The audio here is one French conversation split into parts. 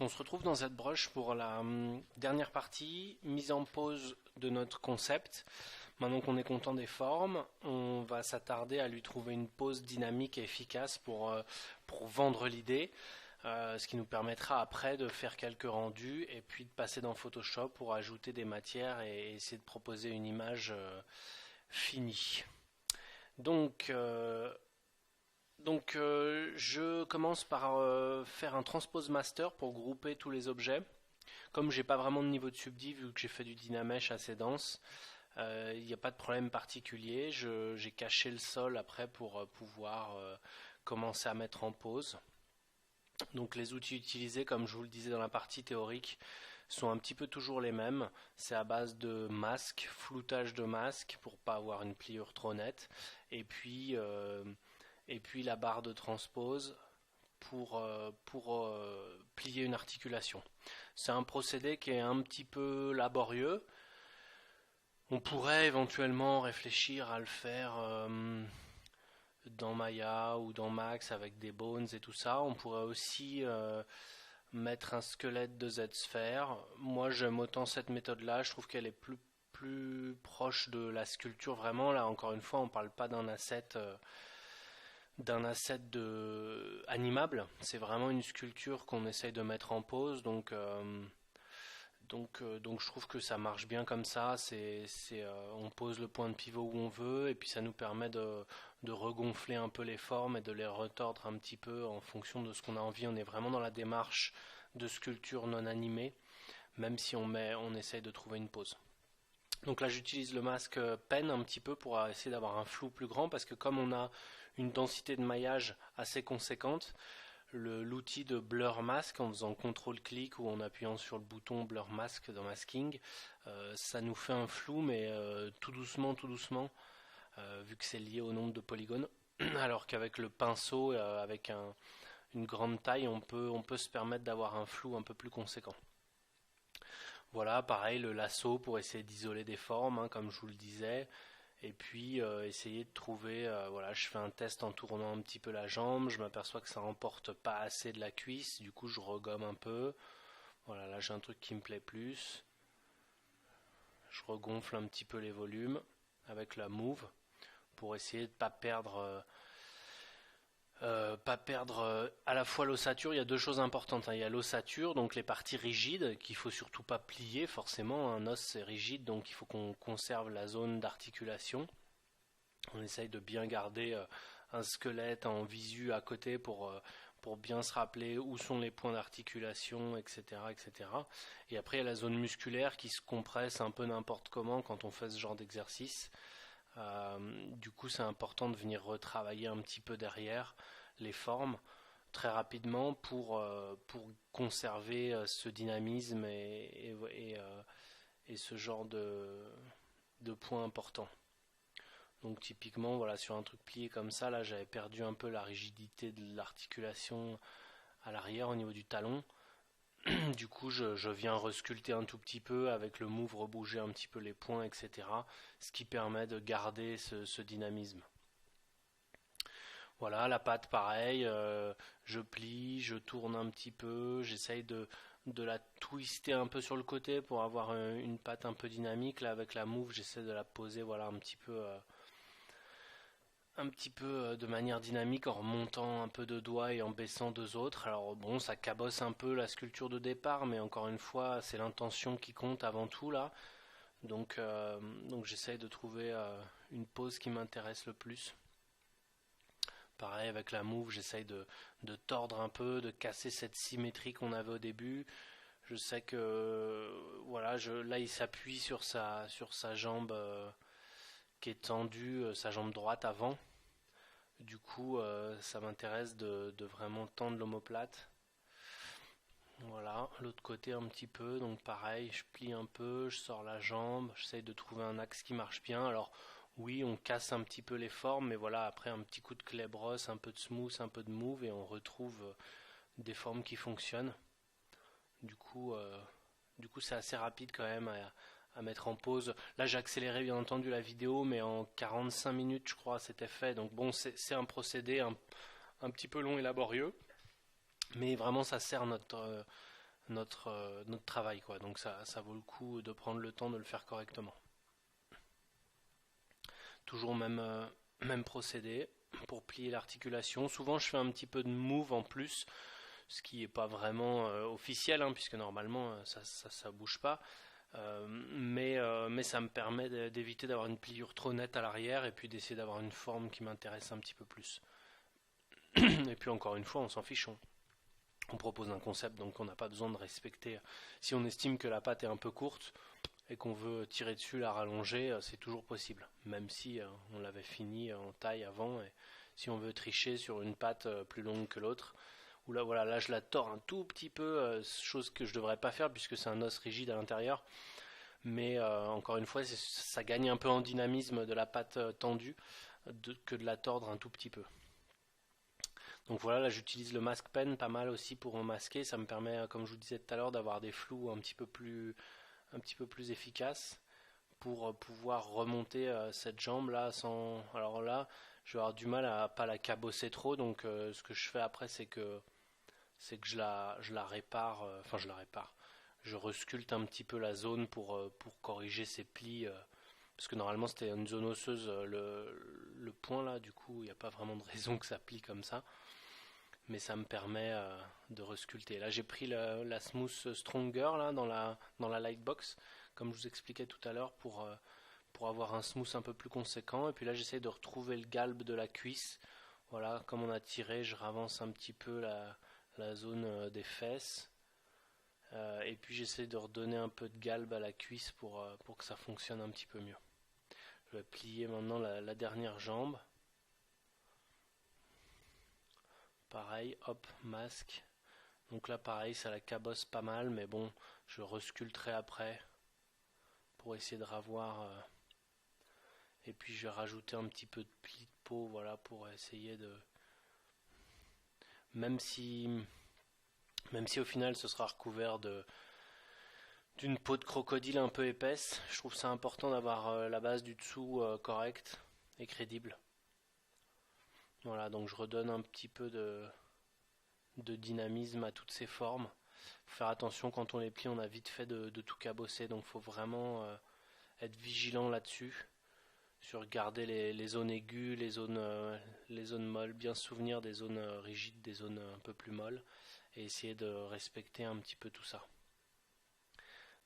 On se retrouve dans cette broche pour la dernière partie, mise en pause de notre concept. Maintenant qu'on est content des formes, on va s'attarder à lui trouver une pose dynamique et efficace pour vendre l'idée, ce qui nous permettra après de faire quelques rendus et puis de passer dans Photoshop pour ajouter des matières et essayer de proposer une image finie. Donc, euh, je commence par faire un transpose master pour grouper tous les objets. Comme j'ai pas vraiment de niveau de subdiv vu que j'ai fait du Dynamesh assez dense, il n'y a pas de problème particulier. J'ai caché le sol après pour pouvoir commencer à mettre en pause. Donc les outils utilisés, comme je vous le disais dans la partie théorique, sont un petit peu toujours les mêmes. C'est à base de masques, floutage de masques pour pas avoir une pliure trop nette, et puis la barre de transpose pour plier une articulation. C'est un procédé qui est un petit peu laborieux. On pourrait éventuellement réfléchir à le faire dans Maya ou dans Max avec des bones et tout ça. On pourrait aussi mettre un squelette de Z-sphère. Moi j'aime autant cette méthode-là, je trouve qu'elle est plus proche de la sculpture vraiment. Là encore une fois, on ne parle pas d'un asset animable, c'est vraiment une sculpture qu'on essaye de mettre en pose, donc je trouve que ça marche bien comme ça. On pose le point de pivot où on veut et puis ça nous permet de regonfler un peu les formes et de les retordre un petit peu en fonction de ce qu'on a envie. On est vraiment dans la démarche de sculpture non animée, même si on essaye de trouver une pose. Donc là j'utilise le masque pen un petit peu pour essayer d'avoir un flou plus grand parce que comme on a une densité de maillage assez conséquente, l'outil de blur mask en faisant CTRL-clic ou en appuyant sur le bouton blur mask dans masking, ça nous fait un flou mais tout doucement, vu que c'est lié au nombre de polygones, alors qu'avec le pinceau, avec une grande taille, on peut se permettre d'avoir un flou un peu plus conséquent. Voilà, pareil, le lasso pour essayer d'isoler des formes, hein, comme je vous le disais. Et puis essayer de trouver, voilà, je fais un test en tournant un petit peu la jambe, je m'aperçois que ça remporte pas assez de la cuisse, du coup je regomme un peu. Voilà, là j'ai un truc qui me plaît plus. Je regonfle un petit peu les volumes avec la move pour essayer de pas perdre à la fois l'ossature. Il y a deux choses importantes, hein. Il y a l'ossature, donc les parties rigides qu'il faut surtout pas plier forcément. Un os c'est rigide, donc il faut qu'on conserve la zone d'articulation. On essaye de bien garder un squelette en visu à côté pour bien se rappeler où sont les points d'articulation, etc., etc. Et après, il y a la zone musculaire qui se compresse un peu n'importe comment quand on fait ce genre d'exercice. Du coup, c'est important de venir retravailler un petit peu derrière les formes très rapidement pour conserver ce dynamisme et ce genre de points importants. Donc typiquement, voilà, sur un truc plié comme ça, là j'avais perdu un peu la rigidité de l'articulation à l'arrière au niveau du talon. Du coup, je viens resculpter un tout petit peu avec le move, rebouger un petit peu les points, etc. Ce qui permet de garder ce dynamisme. Voilà, la patte pareil, je plie, je tourne un petit peu, j'essaye de la twister un peu sur le côté pour avoir une patte un peu dynamique. Là avec la move, j'essaie de la poser voilà un petit peu de manière dynamique en remontant un peu de doigts et en baissant deux autres. Alors bon, ça cabosse un peu la sculpture de départ, mais encore une fois, c'est l'intention qui compte avant tout là. Donc j'essaye de trouver une pose qui m'intéresse le plus. Pareil avec la move, j'essaye de tordre un peu, de casser cette symétrie qu'on avait au début. Je sais que voilà, là il s'appuie sur sa jambe qui est tendue, sa jambe droite avant. Du coup, ça m'intéresse de vraiment tendre l'omoplate. Voilà, l'autre côté un petit peu, donc pareil, je plie un peu, je sors la jambe, j'essaye de trouver un axe qui marche bien. Alors oui, on casse un petit peu les formes, mais voilà, après un petit coup de clé brosse, un peu de smooth, un peu de move, et on retrouve des formes qui fonctionnent. Du coup, euh, du coup, c'est assez rapide quand même à mettre en pause. Là, j'ai accéléré bien entendu la vidéo, mais en 45 minutes, je crois, c'était fait. Donc bon, c'est un procédé un petit peu long et laborieux, mais vraiment, ça sert notre travail, quoi. Donc ça vaut le coup de prendre le temps de le faire correctement. Toujours même procédé pour plier l'articulation. Souvent je fais un petit peu de move en plus, ce qui n'est pas vraiment officiel, hein, puisque normalement ça bouge pas. Mais ça me permet d'éviter d'avoir une pliure trop nette à l'arrière et puis d'essayer d'avoir une forme qui m'intéresse un petit peu plus. Et puis encore une fois, on s'en fiche. On propose un concept, donc on n'a pas besoin de respecter. Si on estime que la pâte est un peu courte et qu'on veut tirer dessus, la rallonger, c'est toujours possible. Même si on l'avait fini en taille avant. Et si on veut tricher sur une pâte plus longue que l'autre, ou là, voilà, là je la tords un tout petit peu, chose que je ne devrais pas faire puisque c'est un os rigide à l'intérieur. Mais encore une fois, ça gagne un peu en dynamisme de la pâte tendue que de la tordre un tout petit peu. Donc voilà, là j'utilise le mask pen pas mal aussi pour en masquer. Ça me permet, comme je vous disais tout à l'heure, d'avoir des flous un petit peu plus efficaces pour pouvoir remonter cette jambe là sans. Alors là, je vais avoir du mal à pas la cabosser trop. Donc ce que je fais après, c'est que je la répare. Enfin, je la répare. Je resculpte un petit peu la zone pour corriger ces plis. Parce que normalement c'était une zone osseuse, le point là, du coup il n'y a pas vraiment de raison que ça plie comme ça. Mais ça me permet de resculpter. Là j'ai pris la Smooth Stronger là, dans la Lightbox, comme je vous expliquais tout à l'heure, pour avoir un smooth un peu plus conséquent. Et puis là j'essaie de retrouver le galbe de la cuisse. Voilà, comme on a tiré, je ravance un petit peu la zone des fesses. Et puis j'essaie de redonner un peu de galbe à la cuisse pour que ça fonctionne un petit peu mieux. Je vais plier maintenant la dernière jambe. Pareil, hop, masque. Donc là pareil, ça la cabosse pas mal, mais bon, je resculpterai après pour essayer de ravoir. Et puis je vais rajouter un petit peu de pli de peau, voilà, pour essayer de. Même si, même si au final ce sera recouvert d'une peau de crocodile un peu épaisse, je trouve ça important d'avoir la base du dessous correcte et crédible. Voilà, donc je redonne un petit peu de dynamisme à toutes ces formes. Faut faire attention quand on les plie, on a vite fait de tout cabosser, donc il faut vraiment être vigilant là-dessus, sur garder les zones aiguës, les zones molles, bien se souvenir des zones rigides, des zones un peu plus molles, et essayer de respecter un petit peu tout ça.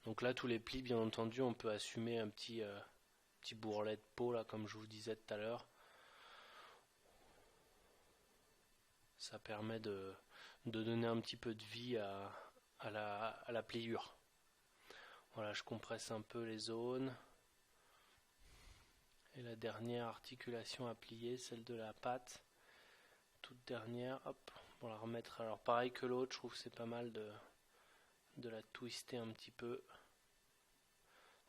Donc là, tous les plis, bien entendu, on peut assumer un petit bourrelet de peau, là, comme je vous disais tout à l'heure. Ça permet de donner un petit peu de vie à la pliure. Voilà, je compresse un peu les zones. Et la dernière articulation à plier, celle de la patte. Toute dernière, hop, pour la remettre. Alors pareil que l'autre, je trouve que c'est pas mal de la twister un petit peu.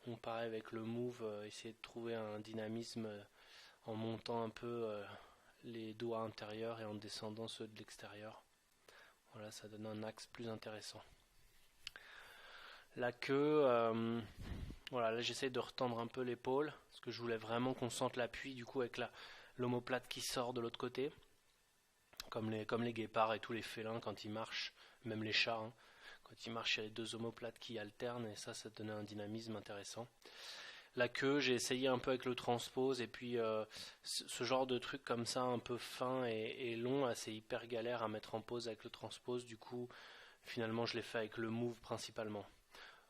On pareil avec le move, essayer de trouver un dynamisme en montant un peu les doigts intérieurs et en descendant ceux de l'extérieur. Voilà, ça donne un axe plus intéressant. La queue, voilà, là j'essaie de retendre un peu l'épaule, parce que je voulais vraiment qu'on sente l'appui du coup avec l'omoplate qui sort de l'autre côté, comme les guépards et tous les félins quand ils marchent, même les chats, hein. Quand ils marchent, il y a les deux omoplates qui alternent et ça donnait un dynamisme intéressant. La queue, j'ai essayé un peu avec le transpose et puis ce genre de truc comme ça un peu fin et long, c'est hyper galère à mettre en pose avec le transpose, du coup finalement je l'ai fait avec le move principalement,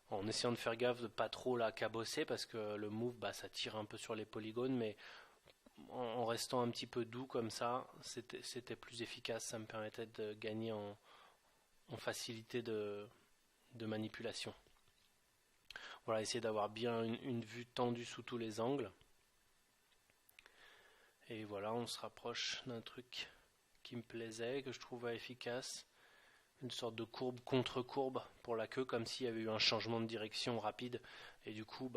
en essayant de faire gaffe de pas trop la cabosser parce que le move ça tire un peu sur les polygones, mais en restant un petit peu doux comme ça c'était plus efficace, ça me permettait de gagner en facilité de manipulation. Voilà, essayer d'avoir bien une vue tendue sous tous les angles. Et voilà, on se rapproche d'un truc qui me plaisait, que je trouvais efficace. Une sorte de courbe contre courbe pour la queue, comme s'il y avait eu un changement de direction rapide. Et du coup,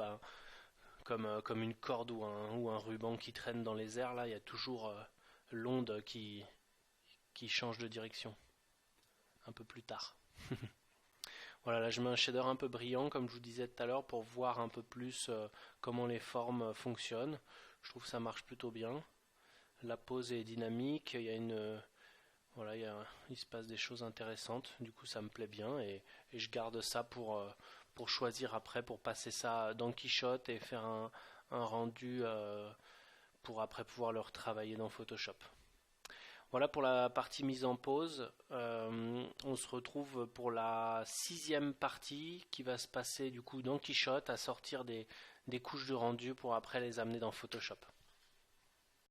comme une corde ou un ruban qui traîne dans les airs, là, il y a toujours l'onde qui change de direction. Un peu plus tard. Voilà, là je mets un shader un peu brillant, comme je vous disais tout à l'heure, pour voir un peu plus comment les formes fonctionnent. Je trouve que ça marche plutôt bien. La pose est dynamique, il y a Voilà, il se passe des choses intéressantes, du coup ça me plaît bien et je garde ça pour choisir après, pour passer ça dans Quichotte et faire un rendu pour après pouvoir le retravailler dans Photoshop. Voilà pour la partie mise en pause. On se retrouve pour la sixième partie qui va se passer du coup dans Quichotte à sortir des couches de rendu pour après les amener dans Photoshop.